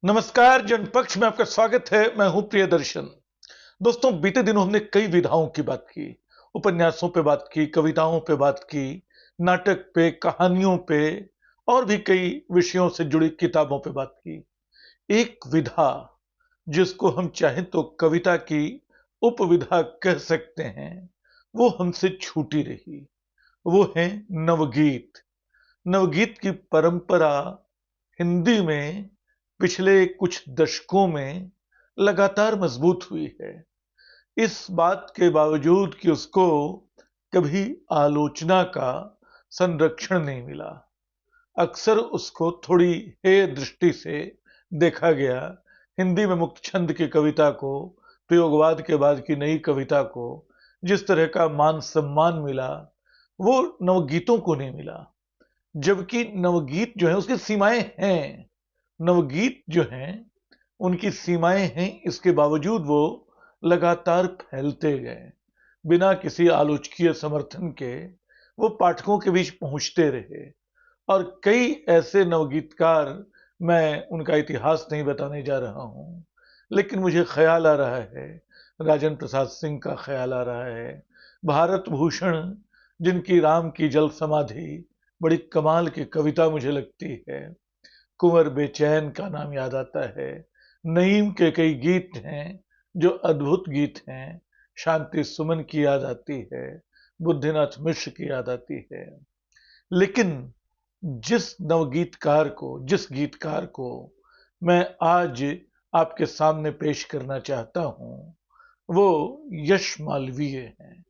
नमस्कार। जनपक्ष में आपका स्वागत है। मैं हूं प्रियदर्शन। दोस्तों, बीते दिनों हमने कई विधाओं की बात की, उपन्यासों पे बात की, कविताओं पे बात की, नाटक पे, कहानियों पे और भी कई विषयों से जुड़ी किताबों पे बात की। एक विधा जिसको हम चाहें तो कविता की उपविधा कह सकते हैं, वो हमसे छूटी रही। वो है नवगीत। नवगीत की परंपरा हिंदी में पिछले कुछ दशकों में लगातार मजबूत हुई है। इस बात के बावजूद कि उसको कभी आलोचना का संरक्षण नहीं मिला, अक्सर उसको थोड़ी हेय दृष्टि से देखा गया। हिंदी में मुक्त छंद की कविता को, प्रयोगवाद के बाद की नई कविता को जिस तरह का मान सम्मान मिला, वो नवगीतों को नहीं मिला। जबकि नवगीत जो है उसकी सीमाएं हैं। नवगीत जो हैं उनकी सीमाएं हैं, इसके बावजूद वो लगातार फैलते गए। बिना किसी आलोचकीय समर्थन के वो पाठकों के बीच पहुंचते रहे। और कई ऐसे नवगीतकार, मैं उनका इतिहास नहीं बताने जा रहा हूं, लेकिन मुझे ख्याल आ रहा है, राजन प्रसाद सिंह का ख्याल आ रहा है, भारत भूषण जिनकी राम की जल समाधि बड़ी कमाल की कविता मुझे लगती है, कुंवर बेचैन का नाम याद आता है, नईम के कई गीत हैं जो अद्भुत गीत हैं, शांति सुमन की याद आती है, बुद्धिनाथ मिश्र की याद आती है। लेकिन जिस गीतकार को मैं आज आपके सामने पेश करना चाहता हूं, वो यश मालवीय हैं।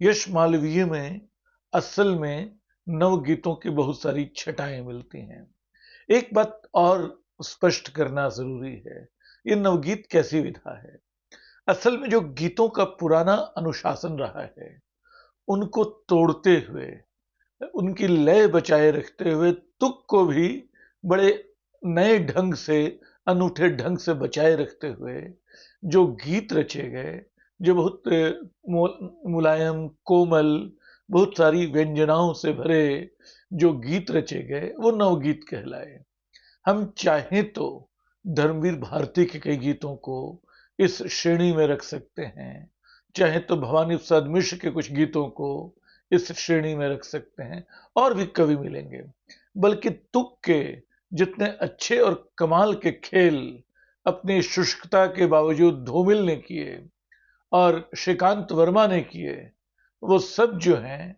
यश मालवीय में असल में नवगीतों की बहुत सारी छटाएं मिलती हैं। एक बात और स्पष्ट करना जरूरी है, ये नवगीत कैसी विधा है। असल में जो गीतों का पुराना अनुशासन रहा है, उनको तोड़ते हुए, उनकी लय बचाए रखते हुए, तुक को भी बड़े नए ढंग से, अनूठे ढंग से बचाए रखते हुए जो गीत रचे गए, जो बहुत मुलायम, कोमल, बहुत सारी व्यंजनाओं से भरे जो गीत रचे गए, वो नवगीत कहलाए। हम चाहें तो धर्मवीर भारती के कई गीतों को इस श्रेणी में रख सकते हैं, चाहे तो भवानी प्रसाद मिश्र के कुछ गीतों को इस श्रेणी में रख सकते हैं, और भी कवि मिलेंगे। बल्कि तुक के जितने अच्छे और कमाल के खेल अपनी शुष्कता के बावजूद धूमिल ने किए और श्रीकांत वर्मा ने किए, वो सब जो हैं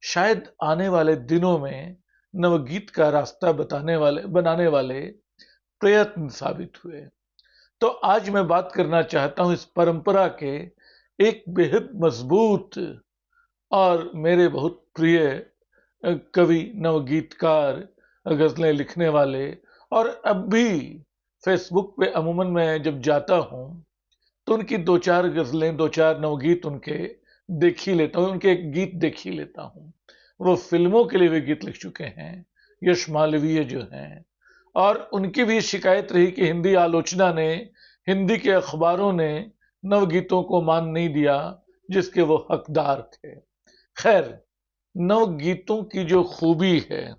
शायद आने वाले दिनों में नवगीत का रास्ता बनाने वाले प्रयत्न साबित हुए। तो आज मैं बात करना चाहता हूं इस परंपरा के एक बेहद मजबूत और मेरे बहुत प्रिय कवि, नवगीतकार, गजलें लिखने वाले, और अब भी फेसबुक पे अमूमन मैं जब जाता हूं तो उनकी दो चार गजलें, दो चार नवगीत उनके देख ही लेता हूं, उनके एक गीत देख ही लेता हूं। वो फिल्मों के लिए भी गीत लिख चुके हैं, यश मालवीय जो हैं। और उनकी भी शिकायत रही कि हिंदी आलोचना ने, हिंदी के अखबारों ने नवगीतों को मान नहीं दिया जिसके वो हकदार थे। खैर, नवगीतों की जो खूबी है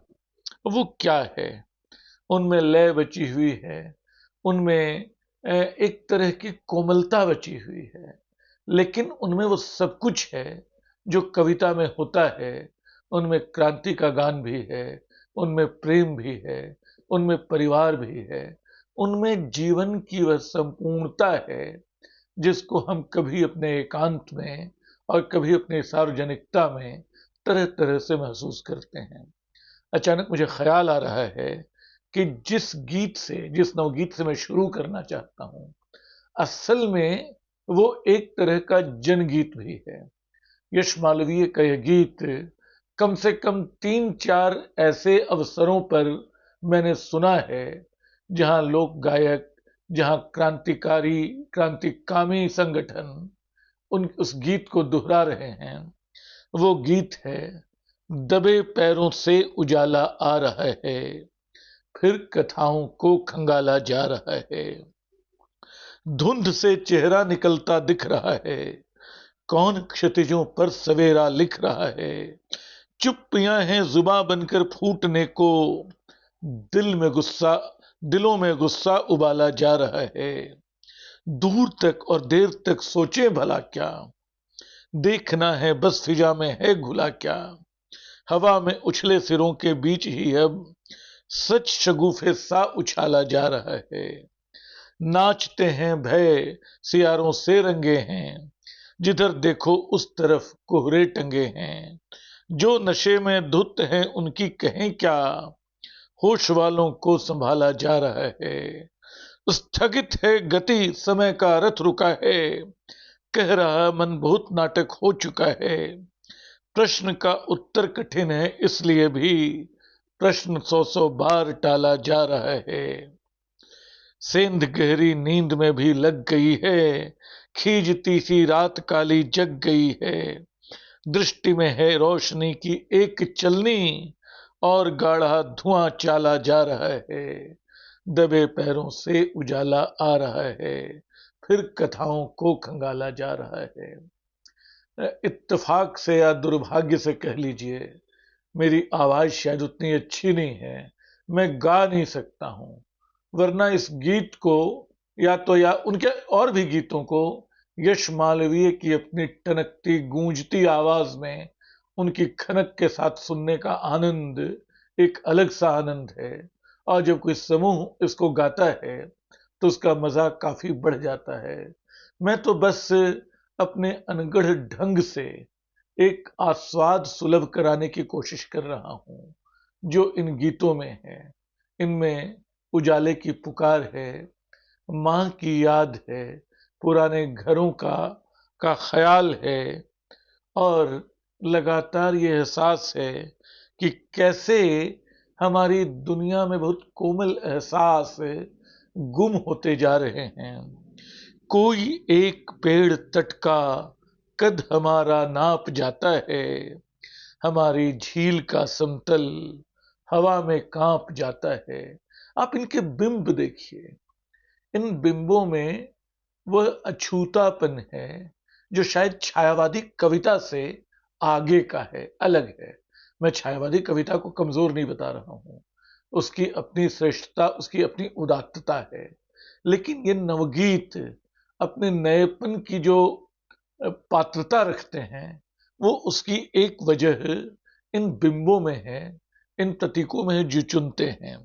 वो क्या है? उनमें लय बची हुई है, उनमें एक तरह की कोमलता बची हुई है, लेकिन उनमें वो सब कुछ है जो कविता में होता है। उनमें क्रांति का गान भी है, उनमें प्रेम भी है, उनमें परिवार भी है, उनमें जीवन की वह संपूर्णता है जिसको हम कभी अपने एकांत में और कभी अपने सार्वजनिकता में तरह तरह से महसूस करते हैं। अचानक मुझे ख्याल आ रहा है कि जिस नवगीत से मैं शुरू करना चाहता हूं, असल में वो एक तरह का जनगीत भी है। यश मालवीय का यह गीत कम से कम 3-4 ऐसे अवसरों पर मैंने सुना है जहां लोक गायक, जहां क्रांतिकारी, क्रांतिकामी संगठन उस गीत को दोहरा रहे हैं। वो गीत है, दबे पैरों से उजाला आ रहा है, फिर कथाओं को खंगाला जा रहा है, धुंध से चेहरा निकलता दिख रहा है, कौन क्षितिजों पर सवेरा लिख रहा है, चुप्पियां हैं जुबां बनकर फूटने को, दिल में गुस्सा दिलों में गुस्सा उबाला जा रहा है। दूर तक और देर तक सोचे भला क्या, देखना है बस फिजा में है घुला क्या। हवा में उछले सिरों के बीच ही अब सच शगुफे सा उछाला जा रहा है। नाचते हैं भय सियारों से रंगे हैं, जिधर देखो उस तरफ कोहरे टंगे हैं। जो नशे में धुत हैं उनकी कहें क्या, होश वालों को संभाला जा रहा है। स्थगित है गति समय का रथ रुका है, कह रहा मन बहुत नाटक हो चुका है। प्रश्न का उत्तर कठिन है इसलिए भी प्रश्न सौ सौ बार टाला जा रहा है। सेंध गहरी नींद में भी लग गई है, खींचती सी रात काली जग गई है। दृष्टि में है रोशनी की एक चलनी, और गाढ़ा धुआं चाला जा रहा है। दबे पैरों से उजाला आ रहा है, फिर कथाओं को खंगाला जा रहा है। इत्तेफाक से या दुर्भाग्य से कह लीजिए, मेरी आवाज शायद उतनी अच्छी नहीं है, मैं गा नहीं सकता हूं। वरना इस गीत को या उनके और भी गीतों को यश मालवीय की अपनी टनकती गूंजती आवाज में उनकी खनक के साथ सुनने का आनंद एक अलग सा आनंद है। और जब कोई समूह इसको गाता है तो उसका मजा काफी बढ़ जाता है। मैं तो बस अपने अनगढ़ ढंग से एक आस्वाद सुलभ कराने की कोशिश कर रहा हूं जो इन गीतों में है। इनमें उजाले की पुकार है, मां की याद है, पुराने घरों का ख्याल है, और लगातार ये एहसास है कि कैसे हमारी दुनिया में बहुत कोमल एहसास गुम होते जा रहे हैं। कोई एक पेड़ तट का कद हमारा नाप जाता है, हमारी झील का समतल हवा में कांप जाता है। आप इनके बिंब देखिए, इन बिंबों में वह अछूतापन है जो शायद छायावादी कविता से आगे का है, अलग है। मैं छायावादी कविता को कमजोर नहीं बता रहा हूं, उसकी अपनी श्रेष्ठता, उसकी अपनी उदात्तता है। लेकिन ये नवगीत अपने नएपन की जो पात्रता रखते हैं, वो उसकी एक वजह इन बिंबों में है, इन प्रतीकों में है जो चुनते हैं।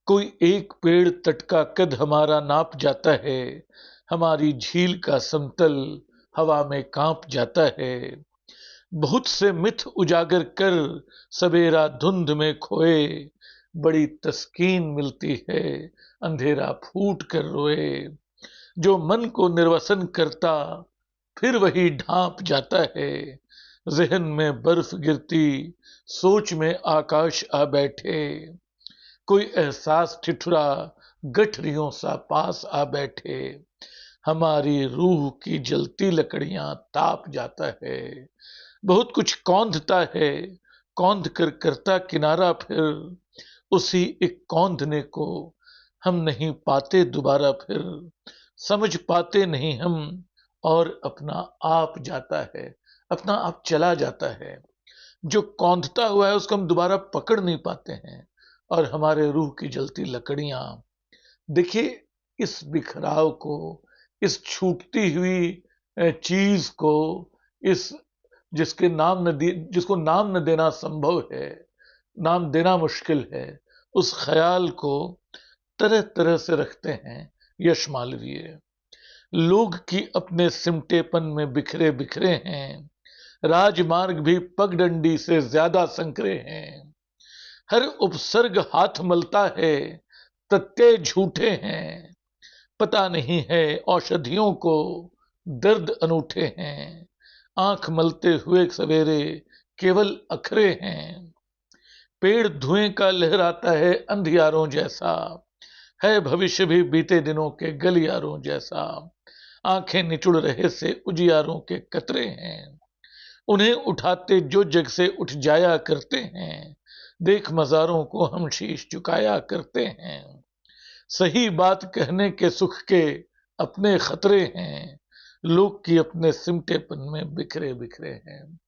कोई एक पेड़ तट का कद हमारा नाप जाता है, हमारी झील का समतल हवा में कांप जाता है। बहुत से मिथ उजागर कर सवेरा धुंध में खोए, बड़ी तस्कीन मिलती है अंधेरा फूट कर रोए। जो मन को निर्वसन करता फिर वही ढांप जाता है, जहन में बर्फ गिरती सोच में आकाश आ बैठे। कोई एहसास ठिठुरा गठरियों सा पास आ बैठे, हमारी रूह की जलती लकड़ियां ताप जाता है। बहुत कुछ कौंधता है, कौंध कर करता किनारा, फिर उसी एक कौंधने को हम नहीं पाते दोबारा फिर। समझ पाते नहीं हम, और अपना आप जाता है, अपना आप चला जाता है। जो कौंधता हुआ है उसको हम दोबारा पकड़ नहीं पाते हैं, और हमारे रूह की जलती लकड़ियां। देखिए इस बिखराव को, इस छूटती हुई चीज को, इस जिसको नाम न देना संभव है, नाम देना मुश्किल है, उस ख्याल को तरह तरह से रखते हैं यश मालवीय। लोग की अपने सिमटेपन में बिखरे बिखरे हैं, राजमार्ग भी पगडंडी से ज्यादा संकरे हैं। हर उपसर्ग हाथ मलता है, तत्ते झूठे हैं। पता नहीं है औषधियों को दर्द अनूठे हैं, आंख मलते हुए सवेरे केवल अखरे हैं। पेड़ धुएं का लहराता है अंधियारों जैसा, है भविष्य भी बीते दिनों के गलियारों जैसा। आंखें निचुड़ रहे से उजियारों के कतरे हैं, उन्हें उठाते जो जग से उठ जाया करते हैं। देख मजारों को हम शीश झुकाया करते हैं। सही बात कहने के सुख के अपने खतरे हैं, लोग की अपने सिमटेपन में बिखरे बिखरे हैं।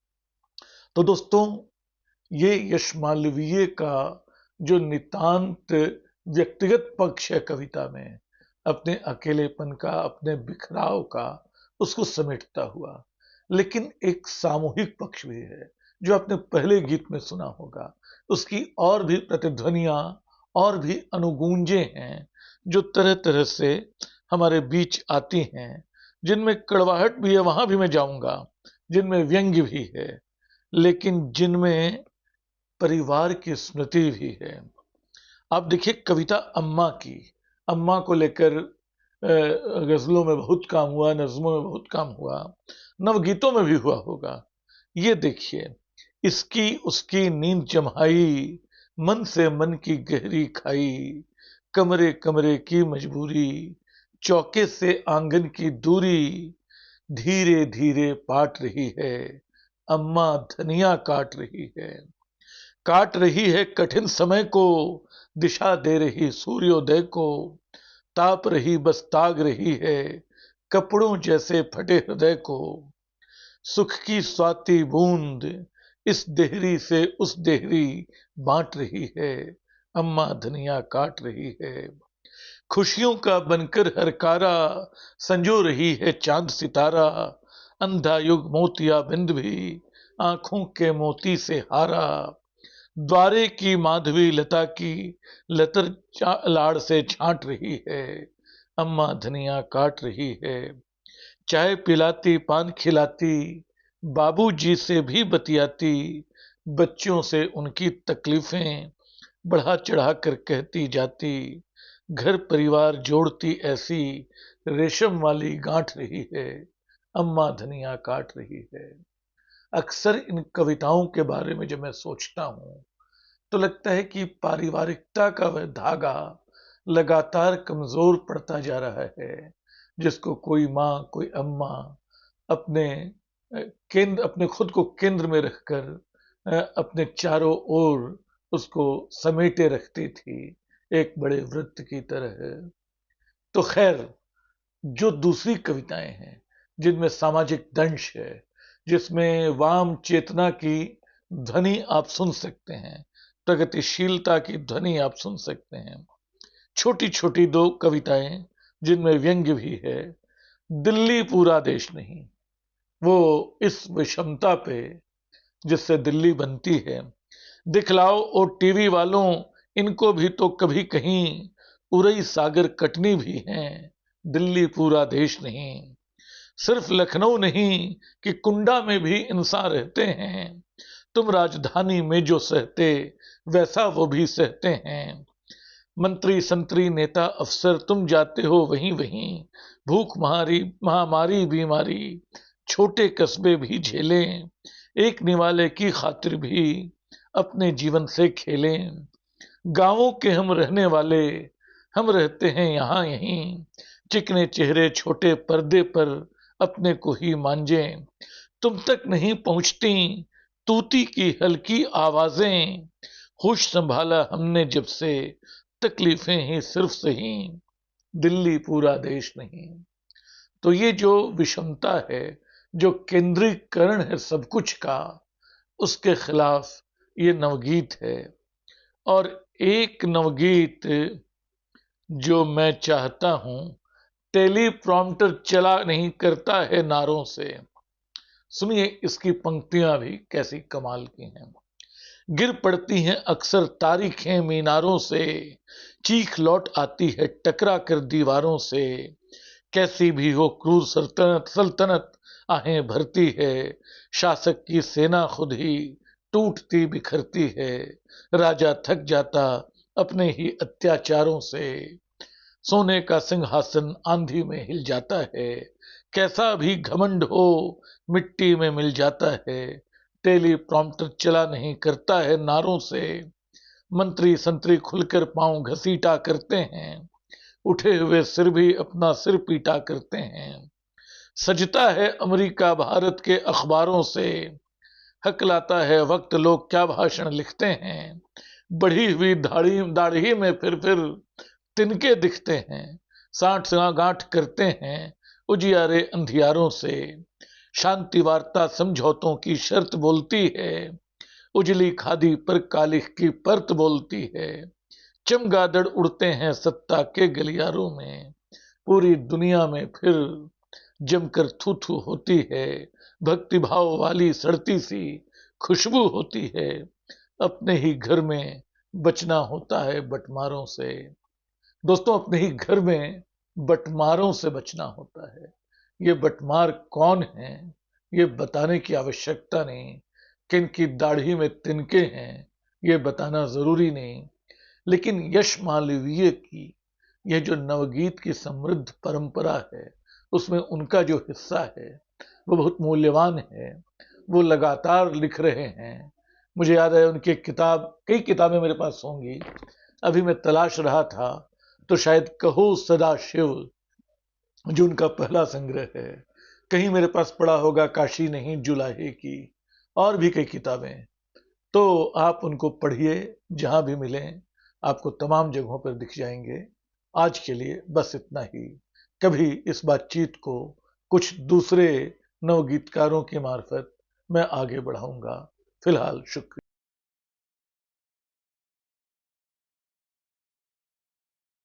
तो दोस्तों, ये यश मालवीय का जो नितांत व्यक्तिगत पक्ष है कविता में, अपने अकेलेपन का, अपने बिखराव का, उसको समेटता हुआ। लेकिन एक सामूहिक पक्ष भी है, जो आपने पहले गीत में सुना होगा। उसकी और भी प्रतिध्वनियां और भी अनुगूंजे हैं, जो तरह तरह से हमारे बीच आती हैं, जिनमें कड़वाहट भी है, वहां भी मैं जाऊंगा, जिनमें व्यंग्य भी है, लेकिन जिनमें परिवार की स्मृति भी है। आप देखिए कविता अम्मा की, अम्मा को लेकर गजलों में बहुत काम हुआ, नज्मों में बहुत काम हुआ, नवगीतों में भी हुआ होगा। ये देखिए, इसकी उसकी नींद जम्हाई, मन से मन की गहरी खाई, कमरे कमरे की मजबूरी, चौके से आंगन की दूरी, धीरे धीरे पाट रही है अम्मा, धनिया काट रही है, काट रही है कठिन समय को, दिशा दे रही सूर्योदय को, ताप रही बस ताग रही है कपड़ों जैसे फटे हृदय को, सुख की स्वाति बूंद इस देहरी से उस देहरी बांट रही है अम्मा, धनिया काट रही है, खुशियों का बनकर हरकारा संजो रही है चांद सितारा, अंधा युग मोतिया बिंद भी आंखों के मोती से हारा, द्वारे की माधवी लता की लतर लाड़ से छांट रही है अम्मा, धनिया काट रही है, चाय पिलाती पान खिलाती, बाबूजी से भी बतियाती, बच्चों से उनकी तकलीफें बढ़ा चढ़ा कर कहती जाती, घर परिवार जोड़ती ऐसी रेशम वाली गांठ रही है अम्मा, धनिया काट रही है। अक्सर इन कविताओं के बारे में जब मैं सोचता हूं, तो लगता है कि पारिवारिकता का वह धागा लगातार कमजोर पड़ता जा रहा है, जिसको कोई माँ, कोई अम्मा अपने केंद्र, अपने खुद को केंद्र में रखकर अपने चारों ओर उसको समेटे रखती थी, एक बड़े वृत्त की तरह। तो खैर, जो दूसरी कविताएं हैं, जिनमें सामाजिक दंश है, जिसमें वाम चेतना की ध्वनि आप सुन सकते हैं, प्रगतिशीलता की ध्वनि आप सुन सकते हैं, छोटी छोटी दो कविताएं जिनमें व्यंग्य भी है, दिल्ली पूरा देश नहीं, वो इस विषमता पे जिससे दिल्ली बनती है, दिखलाओ और टीवी वालों, इनको भी तो कभी कहीं उरई सागर कटनी भी है, दिल्ली पूरा देश नहीं, सिर्फ लखनऊ नहीं कि कुंडा में भी इंसान रहते हैं, तुम राजधानी में जो सहते वैसा वो भी सहते हैं, मंत्री संतरी नेता अफसर तुम जाते हो वहीं वहीं, भूख महामारी बीमारी छोटे कस्बे भी झेलें, एक निवाले की खातिर भी अपने जीवन से खेलें, गांवों के हम रहने वाले, हम रहते हैं यहाँ यहीं, चिकने चेहरे छोटे पर्दे पर अपने को ही मांझें, तुम तक नहीं पहुंचती तूती की हल्की आवाजें, होश संभाला हमने जब से तकलीफें ही सिर्फ सही, दिल्ली पूरा देश नहीं। तो ये जो विषमता है, जो केंद्रीकरण है सब कुछ का, उसके खिलाफ ये नवगीत है। और एक नवगीत जो मैं चाहता हूं, टेलीप्रॉम्प्टर चला नहीं करता है नारों से। सुनिए इसकी पंक्तियां भी कैसी कमाल की हैं। गिर पड़ती हैं अक्सर तारीखें मीनारों से, चीख लौट आती है टकरा कर दीवारों से, कैसी भी हो क्रूर सल्तनत सल्तनत आहें भरती है, शासक की सेना खुद ही टूटती बिखरती है, राजा थक जाता अपने ही अत्याचारों से, सोने का सिंहासन आंधी में हिल जाता है, कैसा भी घमंड हो मिट्टी में मिल जाता है, टेलीप्रॉम्प्टर चला नहीं करता है नारों से, मंत्री संतरी खुलकर पांव घसीटा करते हैं, उठे हुए सिर भी अपना सिर पीटा करते हैं, सजता है अमेरिका भारत के अखबारों से, हकलाता है वक्त लोग क्या भाषण लिखते हैं, बढ़ी हुई दाढ़ी दाढ़ी में फिर तिनके दिखते हैं, साठ गांठ करते हैं उजियारे अंधियारों से, शांति वार्ता समझौतों की शर्त बोलती है, उजली खादी पर कालिख की परत बोलती है, चमगादड़ उड़ते हैं सत्ता के गलियारों में, पूरी दुनिया में फिर जमकर थू थू होती है, भक्ति भाव वाली सड़ती सी खुशबू होती है। अपने ही घर में बचना होता है बटमारों से। दोस्तों, अपने ही घर में बटमारों से बचना होता है। ये बटमार कौन है ये बताने की आवश्यकता नहीं, किनकी दाढ़ी में तिनके हैं ये बताना जरूरी नहीं, लेकिन यश मालवीय की यह जो नवगीत की समृद्ध परंपरा है उसमें उनका जो हिस्सा है वो बहुत मूल्यवान है। वो लगातार लिख रहे हैं। मुझे याद है उनकी कई किताबें मेरे पास होंगी, अभी मैं तलाश रहा था तो शायद कहो सदा शिव जो उनका पहला संग्रह है, कहीं मेरे पास पड़ा होगा काशी नहीं जुलाहे की, और भी कई किताबें। तो आप उनको पढ़िए, जहां भी मिलें आपको तमाम जगहों पर दिख जाएंगे। आज के लिए बस इतना ही। कभी इस बातचीत को कुछ दूसरे नवगीतकारों के मार्फत मैं आगे बढ़ाऊंगा। फिलहाल शुक्रिया।